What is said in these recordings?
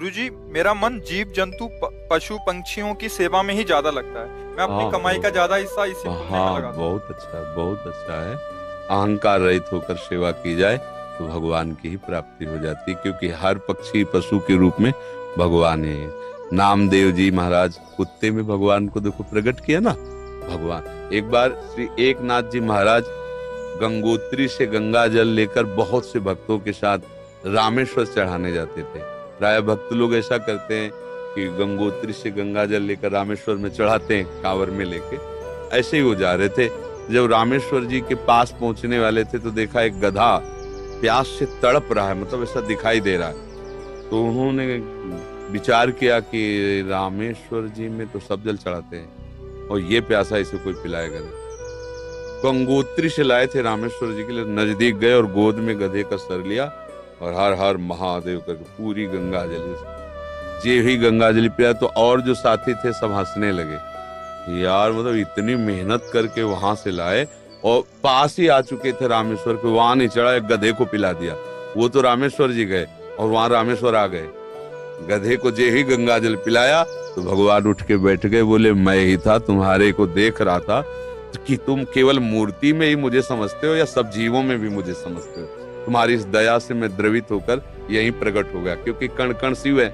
गुरुजी, मेरा मन जीव जंतु पशु पंछियों की सेवा में ही ज्यादा लगता है। मैं अपनी हाँ कमाई का ज्यादा हिस्सा इसी पुण्य में हाँ, लगाता हूँ। बहुत अच्छा है, बहुत अच्छा है। अहंकार रहित होकर सेवा की जाए तो भगवान की ही प्राप्ति हो जाती है, क्योंकि हर पक्षी पशु के रूप में भगवान है। नामदेव जी महाराज कुत्ते में भगवान को देखो प्रकट किया ना। भगवान एक बार श्री एकनाथ जी महाराज गंगोत्री से गंगा जल लेकर बहुत से भक्तों के साथ रामेश्वर चढ़ाने जाते थे। प्राय भक्त लोग ऐसा करते हैं कि गंगोत्री से गंगा जल लेकर रामेश्वर में चढ़ाते हैं कांवर में लेके। ऐसे ही वो जा रहे थे। जब रामेश्वर जी के पास पहुंचने वाले थे तो देखा एक गधा प्यास से तड़प रहा है, मतलब ऐसा दिखाई दे रहा है। तो उन्होंने विचार किया कि रामेश्वर जी में तो सब जल चढ़ाते हैं और ये प्यासा इसे कोई पिलाएगा नहीं। गंगोत्री से लाए थे रामेश्वर जी के लिए, नजदीक गए और गोद में गधे का सर लिया और हर हर महादेव करके पूरी गंगा जली। जे ही गंगा जली पिया तो और जो साथी थे सब हंसने लगे। यार मतलब इतनी मेहनत करके वहां से लाए और पास ही आ चुके थे रामेश्वर के, वहां नहीं चढ़ा, एक गधे को पिला दिया। वो तो रामेश्वर जी गए और वहां रामेश्वर आ गए। गधे को जे ही गंगा जल पिलाया तो भगवान उठ के बैठ गए, बोले मैं ही था, तुम्हारे को देख रहा था कि तुम केवल मूर्ति में ही मुझे समझते हो या सब जीवों में भी मुझे समझते हो। तुम्हारी इस दया से मैं द्रवित होकर यहीं प्रकट हो गया, क्योंकि कण कण शिव है,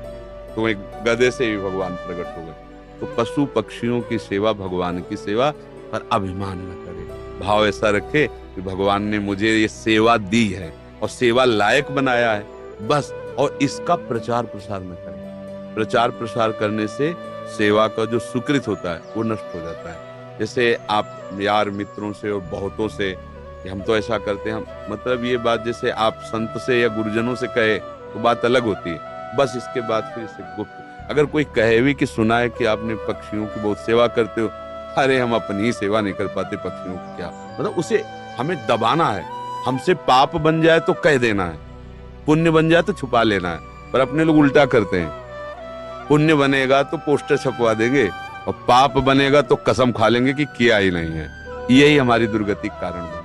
तो एक गधे से भी भगवान प्रकट हो गए। तो पशु पक्षियों की सेवा भगवान की सेवा, पर अभिमान न करे, भाव ऐसा रखे कि भगवान ने मुझे ये सेवा दी है और सेवा लायक बनाया है बस, और इसका प्रचार प्रसार न करें। प्रचार प्रसार करने से सेवा का जो सुकृत होता है वो नष्ट हो जाता है। जैसे आप यार मित्रों से और बहुतों से कि हम तो ऐसा करते हैं, मतलब ये बात जैसे आप संत से या गुरुजनों से कहे तो बात अलग होती है, बस इसके बाद फिर इसे गुप्त। अगर कोई कहे भी कि सुना है कि आपने पक्षियों की बहुत सेवा करते हो, अरे हम अपनी ही सेवा नहीं कर पाते, पक्षियों की क्या, मतलब उसे हमें दबाना है। हमसे पाप बन जाए तो कह देना है, पुण्य बन जाए तो छुपा लेना है। पर अपने लोग उल्टा करते हैं, पुण्य बनेगा तो पोस्टर छपवा देंगे और पाप बनेगा तो कसम खा लेंगे कि किया ही नहीं है। यही हमारी दुर्गति का कारण बनता है।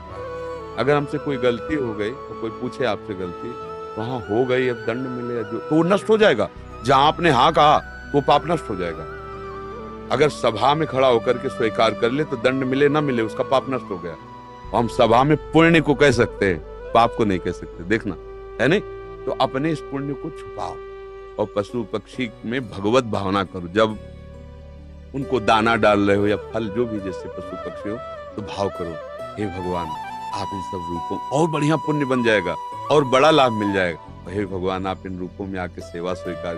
अगर हमसे कोई गलती हो गई तो कोई पूछे आपसे गलती, वहां हो गई, अब दंड मिले जो तो वो नष्ट हो जाएगा। जहां आपने हाँ कहा तो पाप नष्ट हो जाएगा। अगर सभा में खड़ा होकर के स्वीकार कर ले तो दंड मिले ना मिले उसका पाप नष्ट हो गया। और हम सभा में पुण्य को कह सकते हैं, पाप को नहीं कह सकते, देखना है नहीं। तो अपने इस पुण्य को छुपाओ और पशु पक्षी में भगवत भावना करो। जब उनको दाना डाल रहे हो या फल जो भी, जैसे पशु पक्षी हो, तो भाव करो, हे भगवान आप इन सब रूपों, और बढ़िया पुण्य बन जाएगा और बड़ा लाभ मिल जाएगा। हे भगवान आप इन रूपों में आके सेवा स्वीकार